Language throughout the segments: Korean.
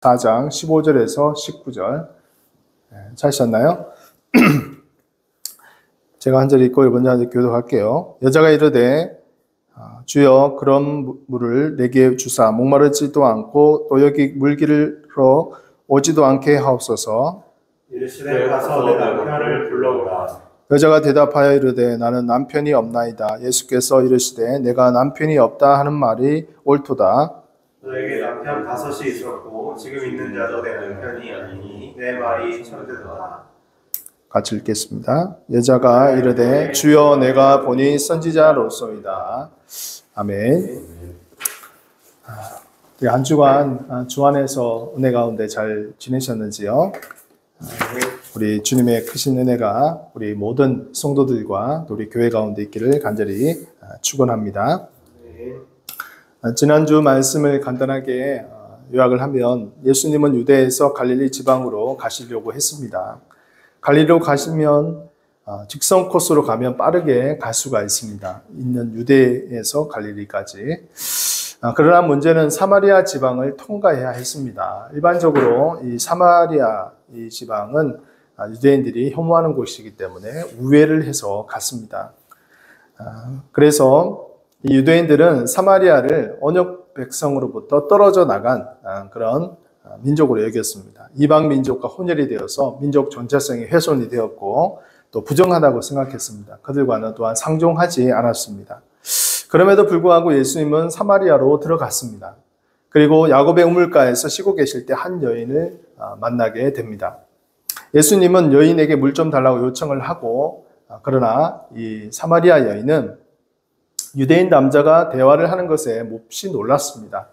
4장 15절에서 19절 찾으셨나요? 제가 한 절 읽고 먼저 한 절 교독할게요. 여자가 이르되 주여 그런 물을 내게 주사 목마르지도 않고 또 여기 물기로 오지도 않게 하옵소서. 이르시되 가서 내 남편을 불러오라. 여자가 대답하여 이르되 나는 남편이 없나이다. 예수께서 이르시되 내가 남편이 없다 하는 말이 옳도다. 너에게 남편 5이 있었고 지금 있는 자도 내 남편이 아니니 내 말이 참되도다. 같이 읽겠습니다. 여자가 이르되 주여 내가 보니 선지자로소이다. 아멘. 한 주간 주 안에서 은혜 가운데 잘 지내셨는지요? 우리 주님의 크신 은혜가 우리 모든 성도들과 우리 교회 가운데 있기를 간절히 축원합니다. 지난주 말씀을 간단하게 요약을 하면 예수님은 유대에서 갈릴리 지방으로 가시려고 했습니다. 갈릴리로 가시면 직선 코스로 가면 빠르게 갈 수가 있습니다. 있는 유대에서 갈릴리까지. 그러나 문제는 사마리아 지방을 통과해야 했습니다. 일반적으로 이 사마리아 이 지방은 유대인들이 혐오하는 곳이기 때문에 우회를 해서 갔습니다. 그래서 이 유대인들은 사마리아를 언역 백성으로부터 떨어져 나간 그런 민족으로 여겼습니다. 이방 민족과 혼혈이 되어서 민족 전체성이 훼손이 되었고 또 부정하다고 생각했습니다. 그들과는 또한 상종하지 않았습니다. 그럼에도 불구하고 예수님은 사마리아로 들어갔습니다. 그리고 야곱의 우물가에서 쉬고 계실 때 한 여인을 만나게 됩니다. 예수님은 여인에게 물 좀 달라고 요청을 하고 그러나 이 사마리아 여인은 유대인 남자가 대화를 하는 것에 몹시 놀랐습니다.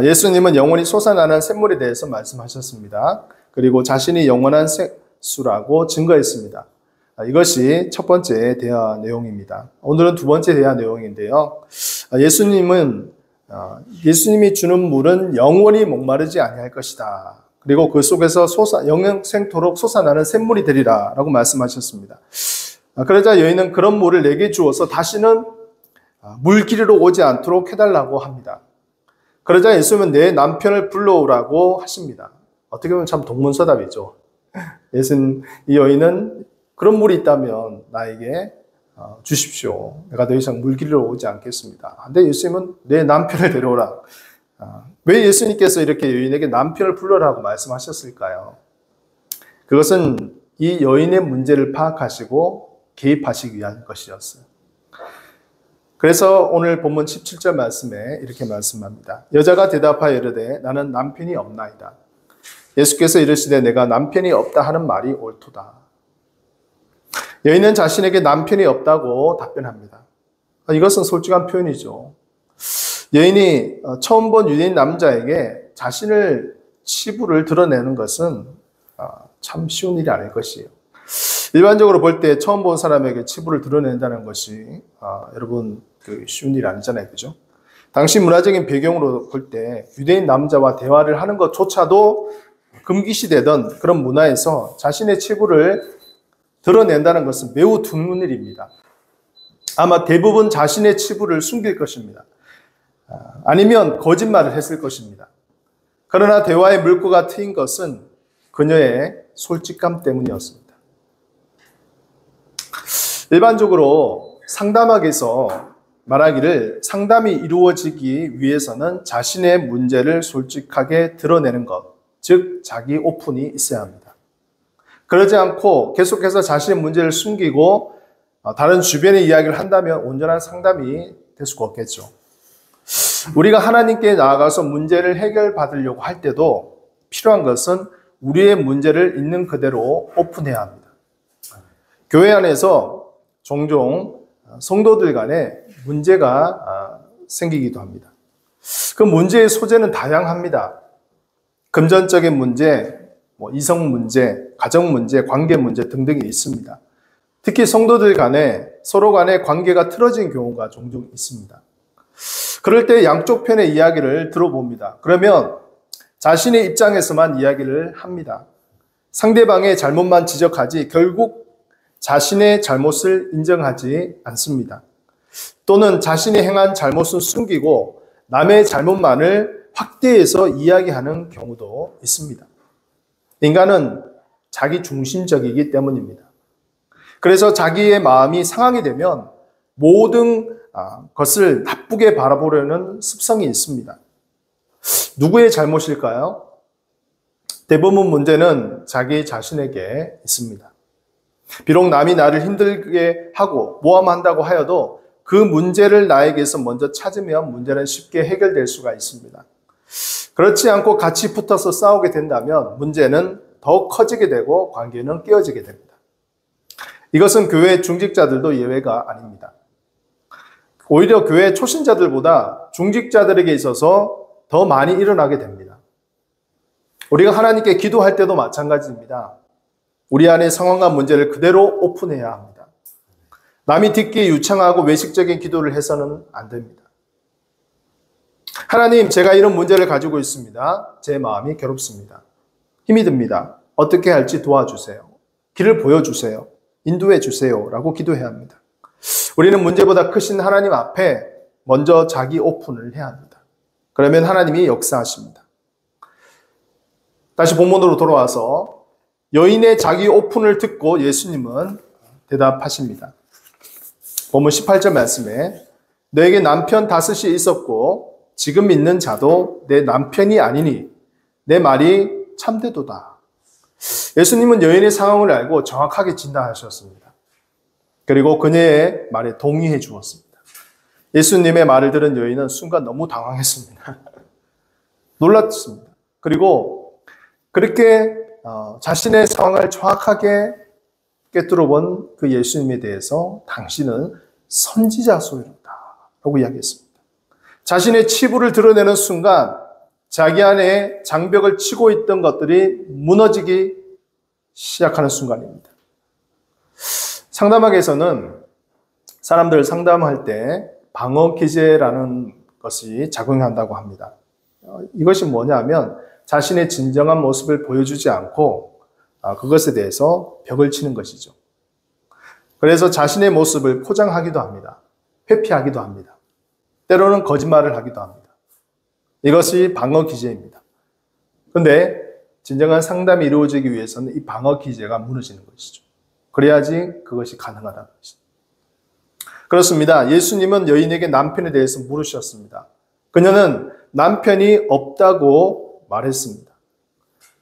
예수님은 영원히 솟아나는 샘물에 대해서 말씀하셨습니다. 그리고 자신이 영원한 생수라고 증거했습니다. 이것이 첫 번째 대화 내용입니다. 오늘은 두 번째 대화 내용인데요. 예수님이 주는 물은 영원히 목마르지 아니할 것이다. 그리고 그 속에서 영생토록 솟아나는 샘물이 되리라 라고 말씀하셨습니다. 그러자 여인은 그런 물을 내게 주어서 다시는 물길로 오지 않도록 해달라고 합니다. 그러자 예수님은 내 남편을 불러오라고 하십니다. 어떻게 보면 참 동문서답이죠. 이 여인은 그런 물이 있다면 나에게 주십시오. 내가 더 이상 물길로 오지 않겠습니다. 근데 예수님은 내 남편을 데려오라. 왜 예수님께서 이렇게 여인에게 남편을 불러라고 말씀하셨을까요? 그것은 이 여인의 문제를 파악하시고 개입하시기 위한 것이었어요. 그래서 오늘 본문 17절 말씀에 이렇게 말씀합니다. 여자가 대답하여 이르되 나는 남편이 없나이다. 예수께서 이르시되 내가 남편이 없다 하는 말이 옳도다. 여인은 자신에게 남편이 없다고 답변합니다. 이것은 솔직한 표현이죠. 여인이 처음 본 유대인 남자에게 자신을 치부를 드러내는 것은 참 쉬운 일이 아닐 것이에요. 일반적으로 볼 때 처음 본 사람에게 치부를 드러낸다는 것이 여러분 쉬운 일이 아니잖아요. 그죠? 당시 문화적인 배경으로 볼 때 유대인 남자와 대화를 하는 것조차도 금기시되던 그런 문화에서 자신의 치부를 드러낸다는 것은 매우 드문 일입니다. 아마 대부분 자신의 치부를 숨길 것입니다. 아니면 거짓말을 했을 것입니다. 그러나 대화의 물꼬가 트인 것은 그녀의 솔직함 때문이었습니다. 일반적으로 상담학에서 말하기를 상담이 이루어지기 위해서는 자신의 문제를 솔직하게 드러내는 것, 즉 자기 오픈이 있어야 합니다. 그러지 않고 계속해서 자신의 문제를 숨기고 다른 주변의 이야기를 한다면 온전한 상담이 될 수가 없겠죠. 우리가 하나님께 나아가서 문제를 해결받으려고 할 때도 필요한 것은 우리의 문제를 있는 그대로 오픈해야 합니다. 교회 안에서 종종 성도들 간에 문제가 생기기도 합니다. 그 문제의 소재는 다양합니다. 금전적인 문제, 이성 문제, 가정 문제, 관계 문제 등등이 있습니다. 특히 성도들 간에 서로 간에 관계가 틀어진 경우가 종종 있습니다. 그럴 때 양쪽 편의 이야기를 들어봅니다. 그러면 자신의 입장에서만 이야기를 합니다. 상대방의 잘못만 지적하지 결국 자신의 잘못을 인정하지 않습니다. 또는 자신이 행한 잘못은 숨기고 남의 잘못만을 확대해서 이야기하는 경우도 있습니다. 인간은 자기 중심적이기 때문입니다. 그래서 자기의 마음이 상하게 되면 모든 것을 나쁘게 바라보려는 습성이 있습니다. 누구의 잘못일까요? 대부분 문제는 자기 자신에게 있습니다. 비록 남이 나를 힘들게 하고 모함한다고 하여도 그 문제를 나에게서 먼저 찾으면 문제는 쉽게 해결될 수가 있습니다. 그렇지 않고 같이 붙어서 싸우게 된다면 문제는 더 커지게 되고 관계는 깨어지게 됩니다. 이것은 교회 중직자들도 예외가 아닙니다. 오히려 교회 초신자들보다 중직자들에게 있어서 더 많이 일어나게 됩니다. 우리가 하나님께 기도할 때도 마찬가지입니다. 우리 안의 상황과 문제를 그대로 오픈해야 합니다. 남이 듣기에 유창하고 외식적인 기도를 해서는 안 됩니다. 하나님, 제가 이런 문제를 가지고 있습니다. 제 마음이 괴롭습니다. 힘이 듭니다. 어떻게 할지 도와주세요. 길을 보여주세요. 인도해 주세요. 라고 기도해야 합니다. 우리는 문제보다 크신 하나님 앞에 먼저 자기 오픈을 해야 합니다. 그러면 하나님이 역사하십니다. 다시 본문으로 돌아와서 여인의 자기 오픈을 듣고 예수님은 대답하십니다. 본문 18절 말씀에 너에게 남편 5이 있었고 지금 있는 자도 내 남편이 아니니 내 말이 참되도다. 예수님은 여인의 상황을 알고 정확하게 진단하셨습니다. 그리고 그녀의 말에 동의해 주었습니다. 예수님의 말을 들은 여인은 순간 너무 당황했습니다. 놀랐습니다. 그리고 그렇게 자신의 상황을 정확하게 꿰뚫어 본 그 예수님에 대해서 당신은 선지자소이로다 라고 이야기했습니다. 자신의 치부를 드러내는 순간 자기 안에 장벽을 치고 있던 것들이 무너지기 시작하는 순간입니다. 상담학에서는 사람들을 상담할 때 방어 기제라는 것이 작용한다고 합니다. 이것이 뭐냐면 자신의 진정한 모습을 보여주지 않고 그것에 대해서 벽을 치는 것이죠. 그래서 자신의 모습을 포장하기도 합니다. 회피하기도 합니다. 때로는 거짓말을 하기도 합니다. 이것이 방어 기제입니다. 그런데 진정한 상담이 이루어지기 위해서는 이 방어 기제가 무너지는 것이죠. 그래야지 그것이 가능하다는 것입니다. 그렇습니다. 예수님은 여인에게 남편에 대해서 물으셨습니다. 그녀는 남편이 없다고 말했습니다.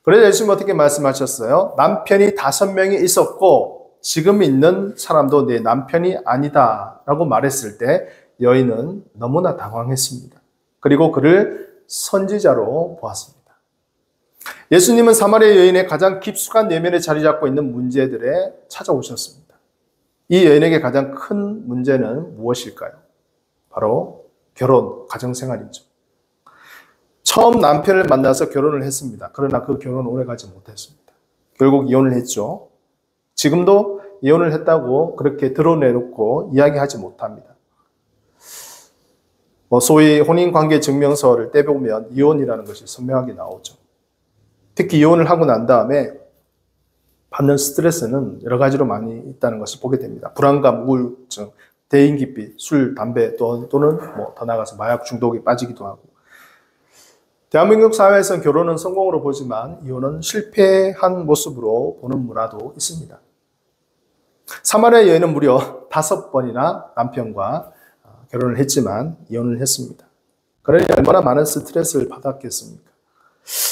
그래서 예수님은 어떻게 말씀하셨어요? 남편이 5명이 있었고 지금 있는 사람도 내 남편이 아니다 라고 말했을 때 여인은 너무나 당황했습니다. 그리고 그를 선지자로 보았습니다. 예수님은 사마리아 여인의 가장 깊숙한 내면에 자리 잡고 있는 문제들에 찾아오셨습니다. 이 여인에게 가장 큰 문제는 무엇일까요? 바로 결혼, 가정생활이죠. 처음 남편을 만나서 결혼을 했습니다. 그러나 그 결혼은 오래가지 못했습니다. 결국 이혼을 했죠. 지금도 이혼을 했다고 그렇게 드러내놓고 이야기하지 못합니다. 소위 혼인관계 증명서를 떼보면 이혼이라는 것이 선명하게 나오죠. 특히 이혼을 하고 난 다음에 받는 스트레스는 여러 가지로 많이 있다는 것을 보게 됩니다. 불안감, 우울증, 대인기피, 술, 담배 또는 더 나아가서 마약 중독에 빠지기도 하고. 대한민국 사회에서는 결혼은 성공으로 보지만 이혼은 실패한 모습으로 보는 문화도 있습니다. 사마리아 여인은 무려 5번이나 남편과 결혼을 했지만 이혼을 했습니다. 그러니 얼마나 많은 스트레스를 받았겠습니까?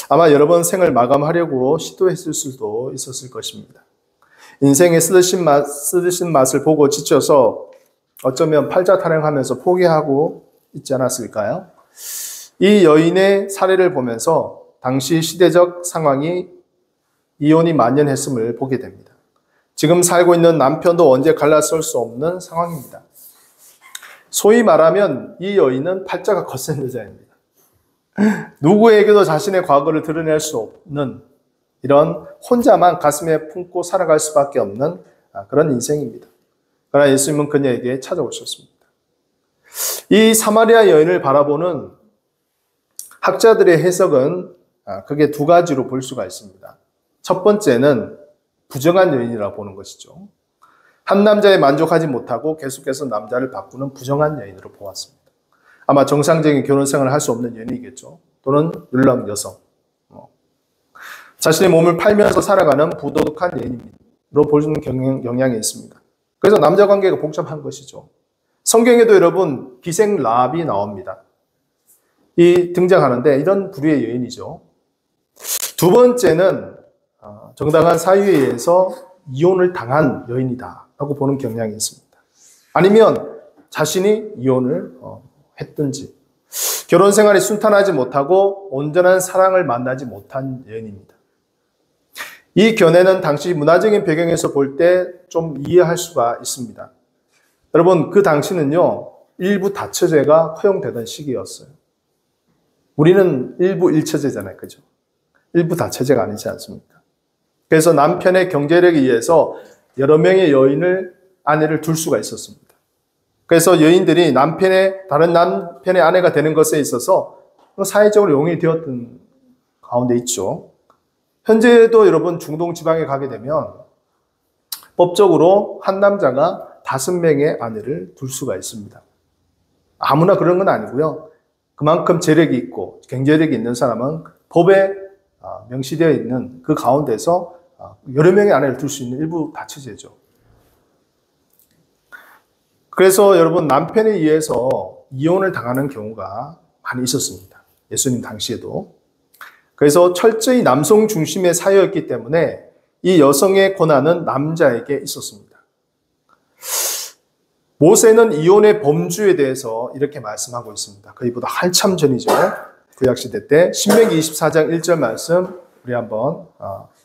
아마 여러 번 생을 마감하려고 시도했을 수도 있었을 것입니다. 인생의 쓰드신 맛을 보고 지쳐서 어쩌면 팔자타령하면서 포기하고 있지 않았을까요? 이 여인의 사례를 보면서 당시 시대적 상황이 이혼이 만연했음을 보게 됩니다. 지금 살고 있는 남편도 언제 갈라설 수 없는 상황입니다. 소위 말하면 이 여인은 팔자가 거센 여자입니다. 누구에게도 자신의 과거를 드러낼 수 없는 이런 혼자만 가슴에 품고 살아갈 수밖에 없는 그런 인생입니다. 그러나 예수님은 그녀에게 찾아오셨습니다. 이 사마리아 여인을 바라보는 학자들의 해석은 크게 2가지로 볼 수가 있습니다. 첫 번째는 부정한 여인이라고 보는 것이죠. 한 남자에 만족하지 못하고 계속해서 남자를 바꾸는 부정한 여인으로 보았습니다. 아마 정상적인 결혼 생활을 할 수 없는 여인이겠죠. 또는 율람 여성, 자신의 몸을 팔면서 살아가는 부도덕한 여인으로 보여주는 경향이 있습니다. 그래서 남자 관계가 복잡한 것이죠. 성경에도 여러분 기생 라합이 나옵니다. 이 등장하는데 이런 부류의 여인이죠. 두 번째는 정당한 사유에 의해서 이혼을 당한 여인이다라고 보는 경향이 있습니다. 아니면 자신이 이혼을 했든지 결혼 생활이 순탄하지 못하고 온전한 사랑을 만나지 못한 여인입니다. 이 견해는 당시 문화적인 배경에서 볼 때 좀 이해할 수가 있습니다. 여러분, 그 당시는요, 일부 다처제가 허용되던 시기였어요. 우리는 일부 일처제잖아요. 그죠? 일부 다처제가 아니지 않습니까? 그래서 남편의 경제력에 의해서 여러 명의 아내를 둘 수가 있었습니다. 그래서 여인들이 다른 남편의 아내가 되는 것에 있어서 사회적으로 용인이 되었던 가운데 있죠. 현재도 여러분 중동 지방에 가게 되면 법적으로 한 남자가 5명의 아내를 둘 수가 있습니다. 아무나 그런 건 아니고요. 그만큼 재력이 있고 경제력이 있는 사람은 법에 명시되어 있는 그 가운데서 여러 명의 아내를 둘 수 있는 일부 다처제죠. 그래서 여러분 남편에 의해서 이혼을 당하는 경우가 많이 있었습니다. 예수님 당시에도. 그래서 철저히 남성 중심의 사회였기 때문에 이 여성의 권한은 남자에게 있었습니다. 모세는 이혼의 범주에 대해서 이렇게 말씀하고 있습니다. 그이보다 한참 전이죠. 구약시대 때 신명기 24장 1절 말씀 우리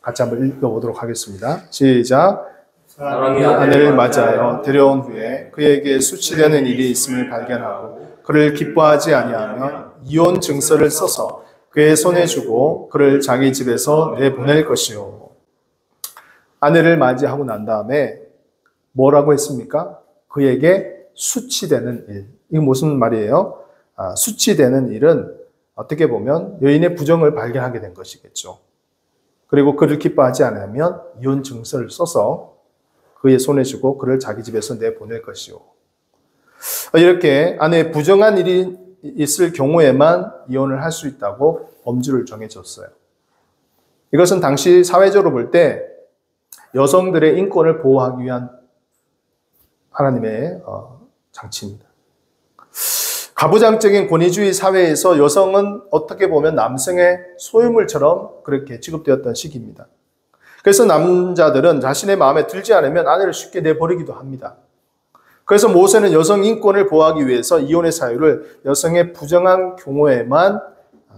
같이 한번 읽어보도록 하겠습니다. 시작. 사랑의 아내를 맞이하여 데려온 후에 그에게 수치되는 일이 있음을 발견하고 그를 기뻐하지 아니하면 이혼 증서를 써서 그의 손에 주고 그를 자기 집에서 내보낼 것이요. 아내를 맞이하고 난 다음에 뭐라고 했습니까? 그에게 수치되는 일. 이게 무슨 말이에요? 수치되는 일은 어떻게 보면 여인의 부정을 발견하게 된 것이겠죠. 그리고 그를 기뻐하지 않으면 이혼 증서를 써서 그의 손에 주고 그를 자기 집에서 내보낼 것이요. 이렇게 아내의 부정한 일이 있을 경우에만 이혼을 할 수 있다고 범주를 정해줬어요. 이것은 당시 사회적으로 볼 때 여성들의 인권을 보호하기 위한 하나님의 장치입니다. 가부장적인 권위주의 사회에서 여성은 어떻게 보면 남성의 소유물처럼 그렇게 취급되었던 시기입니다. 그래서 남자들은 자신의 마음에 들지 않으면 아내를 쉽게 내버리기도 합니다. 그래서 모세는 여성 인권을 보호하기 위해서 이혼의 사유를 여성의 부정한 경우에만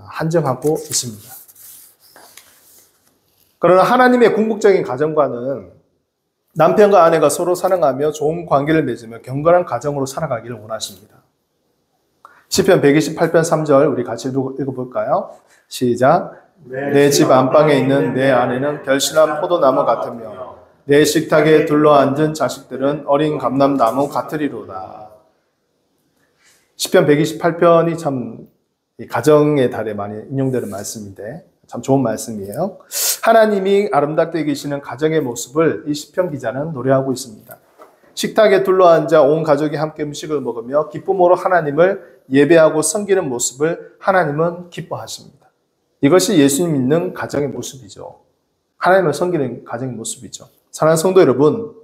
한정하고 있습니다. 그러나 하나님의 궁극적인 가정관은 남편과 아내가 서로 사랑하며 좋은 관계를 맺으며 경건한 가정으로 살아가기를 원하십니다. 시편 128편 3절 우리 같이 읽어볼까요? 시작. 내 집 안방에 있는 내 아내는 결실한 포도나무 같으며 내 식탁에 둘러앉은 자식들은 어린 감람나무 같으리로다. 시편 128편이 참 가정의 달에 많이 인용되는 말씀인데 참 좋은 말씀이에요. 하나님이 아름답게 계시는 가정의 모습을 이 시편 기자는 노래하고 있습니다. 식탁에 둘러앉아 온 가족이 함께 음식을 먹으며 기쁨으로 하나님을 예배하고 섬기는 모습을 하나님은 기뻐하십니다. 이것이 예수님 믿는 가정의 모습이죠. 하나님을 섬기는 가정의 모습이죠. 사랑하는 성도 여러분,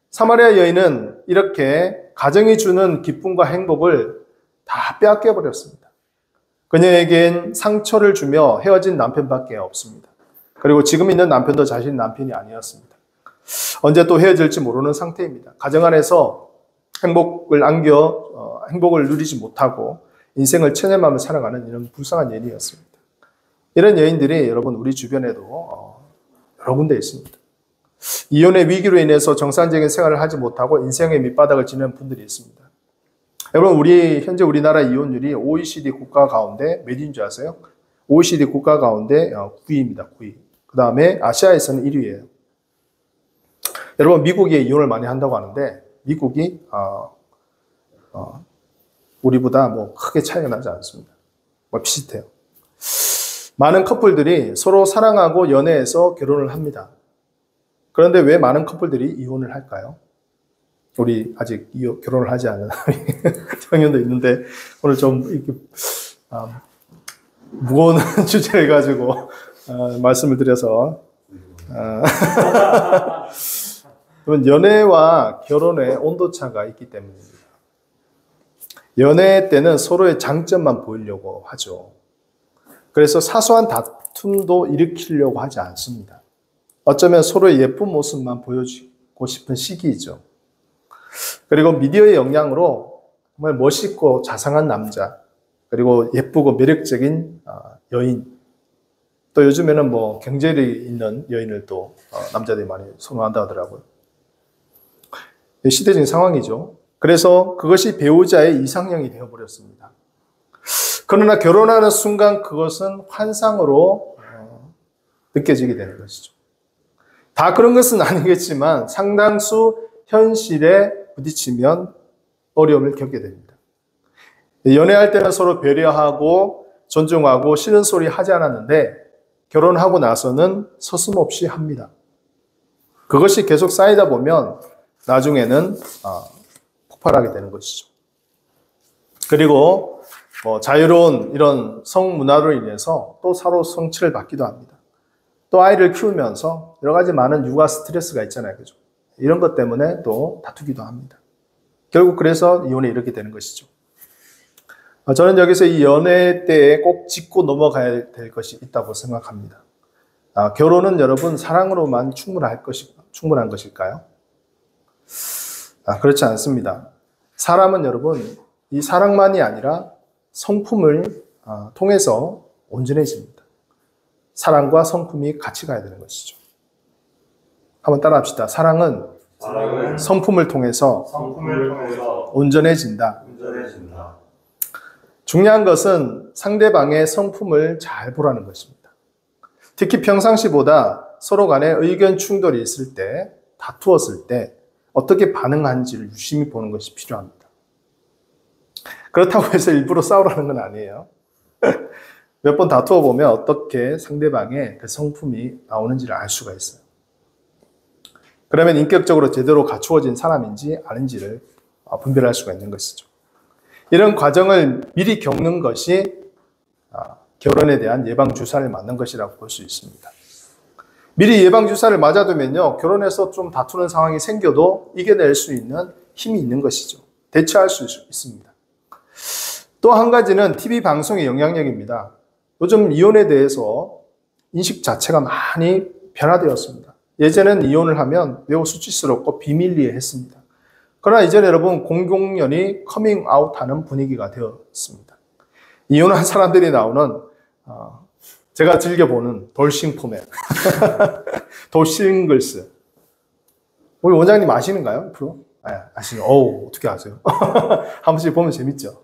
사마리아 여인은 이렇게 가정이 주는 기쁨과 행복을 다 빼앗겨 버렸습니다. 그녀에겐 상처를 주며 헤어진 남편밖에 없습니다. 그리고 지금 있는 남편도 자신의 남편이 아니었습니다. 언제 또 헤어질지 모르는 상태입니다. 가정 안에서 행복을 누리지 못하고 인생을 체념하며 살아가는 이런 불쌍한 여인이었습니다. 이런 여인들이 여러분 우리 주변에도 여러 군데 있습니다. 이혼의 위기로 인해서 정상적인 생활을 하지 못하고 인생의 밑바닥을 지는 분들이 있습니다. 여러분 현재 우리나라 이혼율이 OECD 국가 가운데 몇인 줄 아세요? OECD 국가 가운데 9위입니다. 9위. 그 다음에 아시아에서는 1위예요. 여러분 미국이 이혼을 많이 한다고 하는데 미국이 우리보다 크게 차이가 나지 않습니다. 비슷해요. 많은 커플들이 서로 사랑하고 연애해서 결혼을 합니다. 그런데 왜 많은 커플들이 이혼을 할까요? 우리 아직 결혼을 하지 않은 청년도 있는데 오늘 좀 이렇게 무거운 주제를 가지고 말씀을 드려서 연애와 결혼의 온도차가 있기 때문입니다. 연애 때는 서로의 장점만 보이려고 하죠. 그래서 사소한 다툼도 일으키려고 하지 않습니다. 어쩌면 서로의 예쁜 모습만 보여주고 싶은 시기이죠. 그리고 미디어의 영향으로 정말 멋있고 자상한 남자, 그리고 예쁘고 매력적인 여인, 또 요즘에는 뭐 경제력이 있는 여인을 또 남자들이 많이 선호한다 하더라고요. 시대적인 상황이죠. 그래서 그것이 배우자의 이상형이 되어버렸습니다. 그러나 결혼하는 순간 그것은 환상으로 느껴지게 되는 것이죠. 다 그런 것은 아니겠지만 상당수 현실에 부딪히면 어려움을 겪게 됩니다. 연애할 때는 서로 배려하고 존중하고 싫은 소리 하지 않았는데 결혼하고 나서는 서슴없이 합니다. 그것이 계속 쌓이다 보면 나중에는 폭발하게 되는 것이죠. 그리고 자유로운 이런 성문화로 인해서 또 서로 성취를 받기도 합니다. 또 아이를 키우면서 여러 가지 많은 육아 스트레스가 있잖아요. 그죠? 이런 것 때문에 또 다투기도 합니다. 결국 그래서 이혼에 이렇게 되는 것이죠. 저는 여기서 이 연애 때에 꼭 짚고 넘어가야 될 것이 있다고 생각합니다. 결혼은 여러분 사랑으로만 충분한 것일까요? 그렇지 않습니다. 사람은 여러분 이 사랑만이 아니라 성품을 통해서 온전해집니다. 사랑과 성품이 같이 가야 되는 것이죠. 한번 따라합시다. 사랑은 성품을 통해서 온전해진다. 중요한 것은 상대방의 성품을 잘 보라는 것입니다. 특히 평상시보다 서로 간에 의견 충돌이 있을 때, 다투었을 때 어떻게 반응하는지를 유심히 보는 것이 필요합니다. 그렇다고 해서 일부러 싸우라는 건 아니에요. 몇 번 다투어 보면 어떻게 상대방의 그 성품이 나오는지를 알 수가 있어요. 그러면 인격적으로 제대로 갖추어진 사람인지 아닌지를 분별할 수가 있는 것이죠. 이런 과정을 미리 겪는 것이 결혼에 대한 예방주사를 맞는 것이라고 볼 수 있습니다. 미리 예방주사를 맞아두면요, 결혼해서 좀 다투는 상황이 생겨도 이겨낼 수 있는 힘이 있는 것이죠. 대처할 수 있습니다. 또 한 가지는 TV 방송의 영향력입니다. 요즘 이혼에 대해서 인식 자체가 많이 변화되었습니다. 예전엔 이혼을 하면 매우 수치스럽고 비밀리에 했습니다. 그러나 이제 여러분 공공연히 커밍아웃하는 분위기가 되었습니다. 이혼한 사람들이 나오는 제가 즐겨보는 돌싱 포맷, 돌싱글스. 우리 원장님 아시는가요? 프로? 아시죠? 어떻게 아세요? 한 번씩 보면 재밌죠?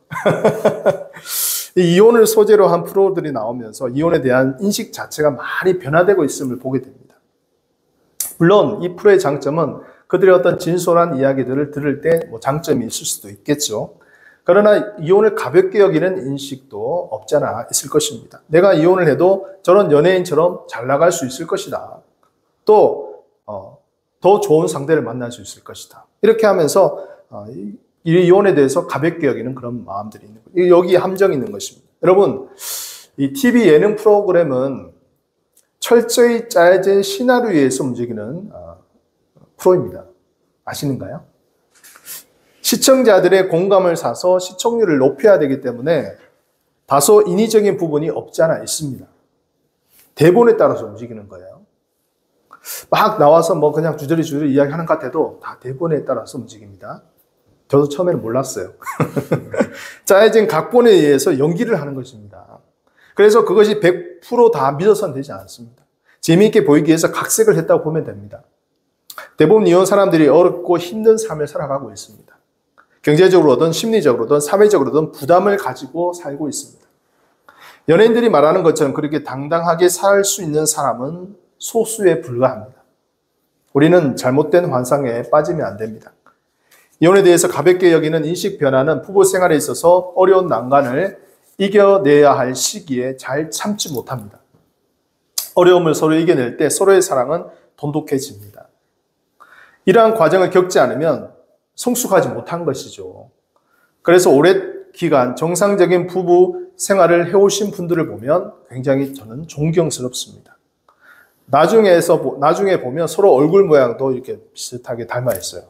이 이혼을 소재로 한 프로들이 나오면서 이혼에 대한 인식 자체가 많이 변화되고 있음을 보게 됩니다. 물론 이 프로의 장점은 그들의 어떤 진솔한 이야기들을 들을 때 장점이 있을 수도 있겠죠. 그러나 이혼을 가볍게 여기는 인식도 없잖아 있을 것입니다. 내가 이혼을 해도 저런 연예인처럼 잘 나갈 수 있을 것이다. 또 더 좋은 상대를 만날 수 있을 것이다. 이렇게 하면서 이 이혼에 대해서 가볍게 여기는 그런 마음들이 있는 거예요. 여기에 함정이 있는 것입니다. 여러분, 이 TV 예능 프로그램은 철저히 짜여진 시나리오에 의해서 움직이는 프로입니다. 아시는가요? 시청자들의 공감을 사서 시청률을 높여야 되기 때문에 다소 인위적인 부분이 없지 않아 있습니다. 대본에 따라서 움직이는 거예요. 막 나와서 그냥 주저리 이야기하는 것 같아도 다 대본에 따라서 움직입니다. 저도 처음에는 몰랐어요. 짜여진 각본에 의해서 연기를 하는 것입니다. 그래서 그것이 100% 다 믿어서는 되지 않습니다. 재미있게 보이기 위해서 각색을 했다고 보면 됩니다. 대부분 이혼 사람들이 어렵고 힘든 삶을 살아가고 있습니다. 경제적으로든 심리적으로든 사회적으로든 부담을 가지고 살고 있습니다. 연예인들이 말하는 것처럼 그렇게 당당하게 살 수 있는 사람은 소수에 불과합니다. 우리는 잘못된 환상에 빠지면 안 됩니다. 이혼에 대해서 가볍게 여기는 인식 변화는 부부 생활에 있어서 어려운 난관을 이겨내야 할 시기에 잘 참지 못합니다. 어려움을 서로 이겨낼 때 서로의 사랑은 돈독해집니다. 이러한 과정을 겪지 않으면 성숙하지 못한 것이죠. 그래서 오랜 기간 정상적인 부부 생활을 해오신 분들을 보면 굉장히 저는 존경스럽습니다. 나중에 보면 서로 얼굴 모양도 이렇게 비슷하게 닮아 있어요.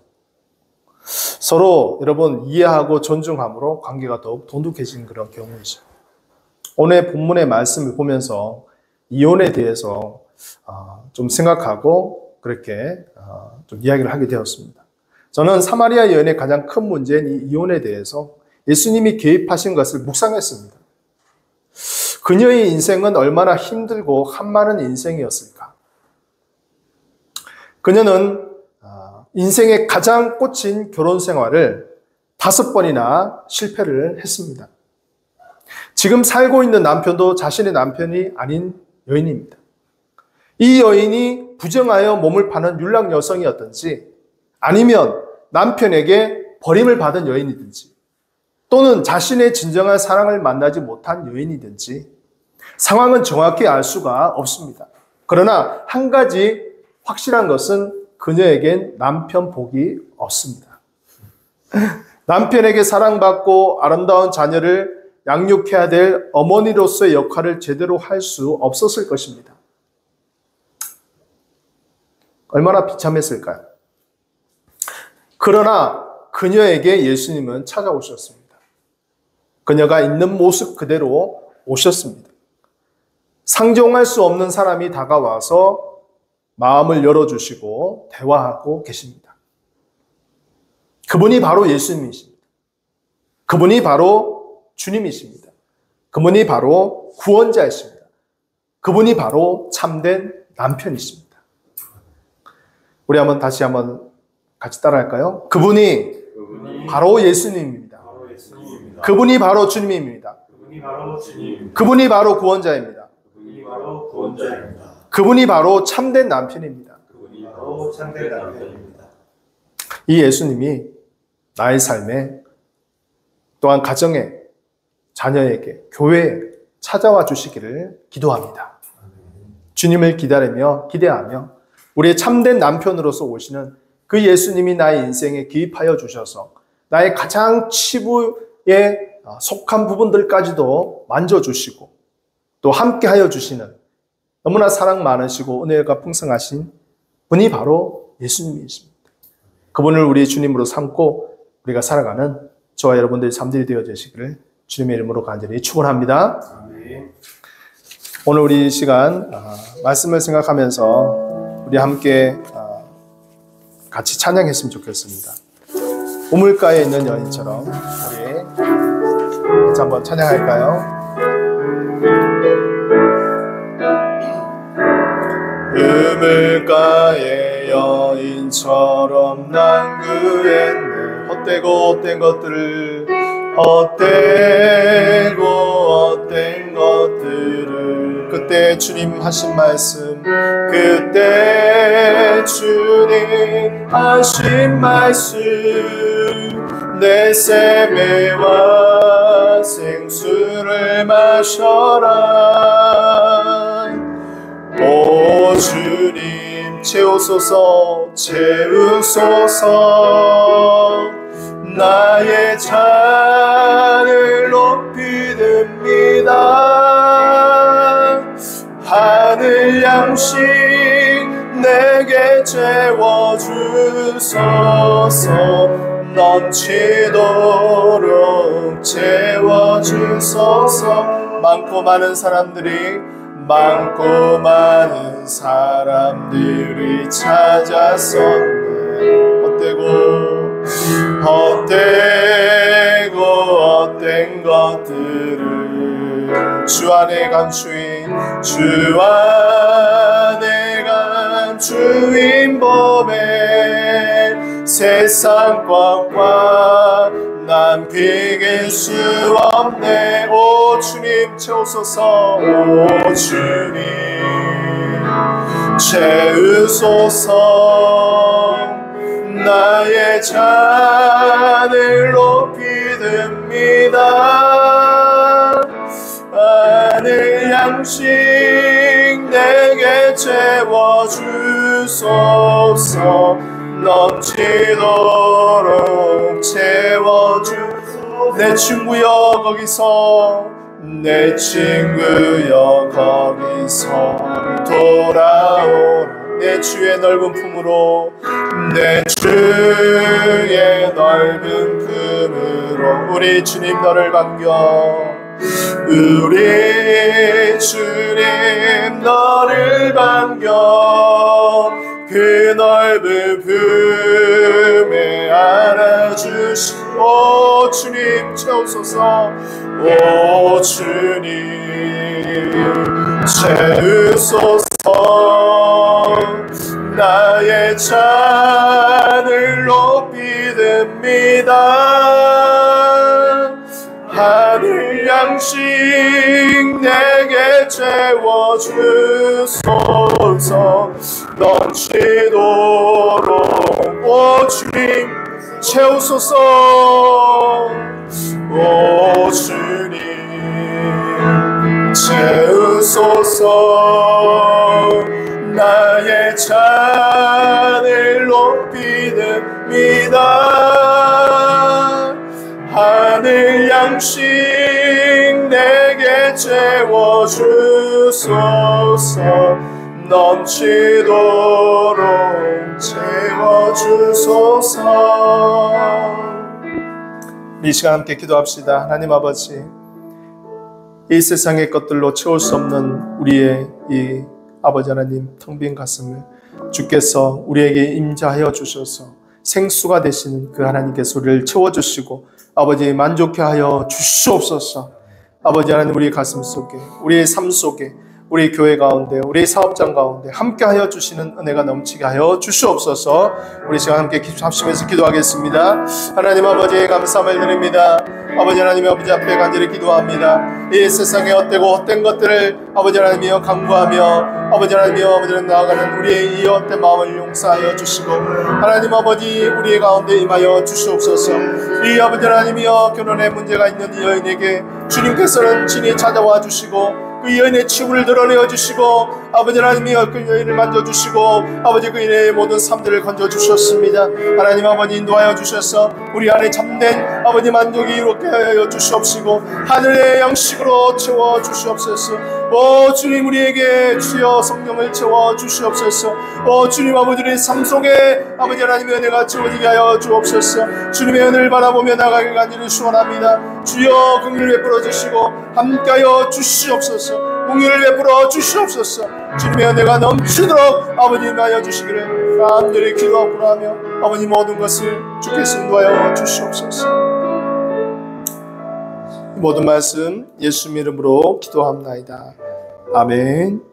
서로 여러분 이해하고 존중함으로 관계가 더욱 돈독해진 그런 경우이죠. 오늘 본문의 말씀을 보면서 이혼에 대해서 좀 생각하고 그렇게 좀 이야기를 하게 되었습니다. 저는 사마리아 여인의 가장 큰 문제인 이 이혼에 대해서 예수님이 개입하신 것을 묵상했습니다. 그녀의 인생은 얼마나 힘들고 한많은 인생이었을까. 그녀는 인생의 가장 꽂힌 결혼 생활을 5번이나 실패를 했습니다. 지금 살고 있는 남편도 자신의 남편이 아닌 여인입니다. 이 여인이 부정하여 몸을 파는 율락 여성이었든지 아니면 남편에게 버림을 받은 여인이든지 또는 자신의 진정한 사랑을 만나지 못한 여인이든지 상황은 정확히 알 수가 없습니다. 그러나 한 가지 확실한 것은 그녀에겐 남편 복이 없습니다. 남편에게 사랑받고 아름다운 자녀를 양육해야 될 어머니로서의 역할을 제대로 할 수 없었을 것입니다. 얼마나 비참했을까요? 그러나 그녀에게 예수님은 찾아오셨습니다. 그녀가 있는 모습 그대로 오셨습니다. 상종할 수 없는 사람이 다가와서 마음을 열어주시고 대화하고 계십니다. 그분이 바로 예수님이십니다. 그분이 바로 주님이십니다. 그분이 바로 구원자이십니다. 그분이 바로 참된 남편이십니다. 우리 다시 한번 같이 따라할까요? 그분이 바로 예수님입니다. 그분이 바로 주님입니다. 그분이 바로 구원자입니다. 그분이 바로 참된 남편입니다. 이 예수님이 나의 삶에 또한 가정에, 자녀에게, 교회에 찾아와 주시기를 기도합니다. 주님을 기대하며 우리의 참된 남편으로서 오시는 그 예수님이 나의 인생에 기입하여 주셔서 나의 가장 치부에 속한 부분들까지도 만져주시고 또 함께하여 주시는 너무나 사랑 많으시고 은혜가 풍성하신 분이 바로 예수님이십니다. 그분을 우리 주님으로 삼고 우리가 살아가는 저와 여러분들의 삶들이 되어지시기를 주님의 이름으로 간절히 축원합니다. 오늘 우리 시간 말씀을 생각하면서 우리 함께 같이 찬양했으면 좋겠습니다. 우물가에 있는 여인처럼 우리 같이 한번 찬양할까요? 우물가의 여인처럼 난 구했네. 헛되고 헛된 것들을 그때 주님 하신 말씀 내 세매와 생수를 마셔라. 오 주님 채우소서 나의 잔을 높이 듭니다. 하늘 양식 내게 채워주소서. 넘치도록 채워주소서. 많고 많은 사람들이 찾았었네. 헛된 것들을 주 안에 감추인 법에 세상 꽉 난 비길 수 없네. 오 주님 채우소서. 오 주님 채우소서. 나의 잔을 높이 듭니다. 하늘 양식 내게 채워주소서. 넘치도록 채워주소서. 내 친구여 거기서 내 친구여 거기서 돌아오라. 내 주의 넓은 품으로, 내 주의 넓은 품으로. 우리 주님 너를 반겨, 우리 주님 너를 반겨. 그 넓은 품에 안아주시오. 주님 채우소서. 오 주님 채우소서. 나의 잔을 높이 듭니다. 하늘 양식 내게 채워주소서. 넘치도록 오 주님 채우소서. 오 주님 채우소서. 나의 잔을 높이 듭니다. 하늘 양식 내게 채워주소서. 넘치도록 채워주소서. 이 시간 함께 기도합시다. 하나님 아버지, 이 세상의 것들로 채울 수 없는 우리의 이 아버지 하나님 텅 빈 가슴을 주께서 우리에게 임자하여 주셔서 생수가 되시는 그 하나님께서 우리를 채워주시고 아버지 만족해 하여 주시옵소서. 아버지 하나님, 우리의 가슴 속에, 우리의 삶 속에, 우리 교회 가운데, 우리 사업장 가운데 함께 하여 주시는 은혜가 넘치게 하여 주시옵소서. 우리 시간 함께 합심해서 기도하겠습니다. 하나님 아버지 감사함을 드립니다. 아버지 하나님 아버지 앞에 간절히 기도합니다. 이 세상에 헛된 것들을 아버지 하나님이여 강구하며 아버지 하나님이여 아버지는 나아가는 우리의 이 헛된 마음을 용서하여 주시고 하나님 아버지 우리의 가운데 임하여 주시옵소서. 이 아버지 하나님이여 결혼에 문제가 있는 이 여인에게 주님께서는 친히 찾아와 주시고 그 여인의 치부를 드러내어 주시고 아버지 하나님이여 그 여인을 만져주시고 아버지 그 여인의 모든 삶들을 건져주셨습니다. 하나님 아버지 인도하여 주셔서 우리 안에 참된 아버지 만족이 이롭게 하여 주시옵시고 하늘의 양식으로 채워주시옵소서. 오 주님, 우리에게 주여 성령을 채워주시옵소서. 오 주님, 아버지의 삶 속에 아버지 하나님의 은혜가 채워지게 하여 주옵소서. 주님의 은혜를 바라보며 나가길 간절히 소원합니다. 주여 긍휼을 베풀어 주시고 함께하여 주시옵소서. 긍휼을 베풀어 주시옵소서. 주님의 은혜가 넘치도록 아버님 하여 주시기를 간절히 기도하고 하며 아버님 모든 것을 주께서 인도하여 주시옵소서. 모든 말씀 예수 이름으로 기도합나이다. 아멘.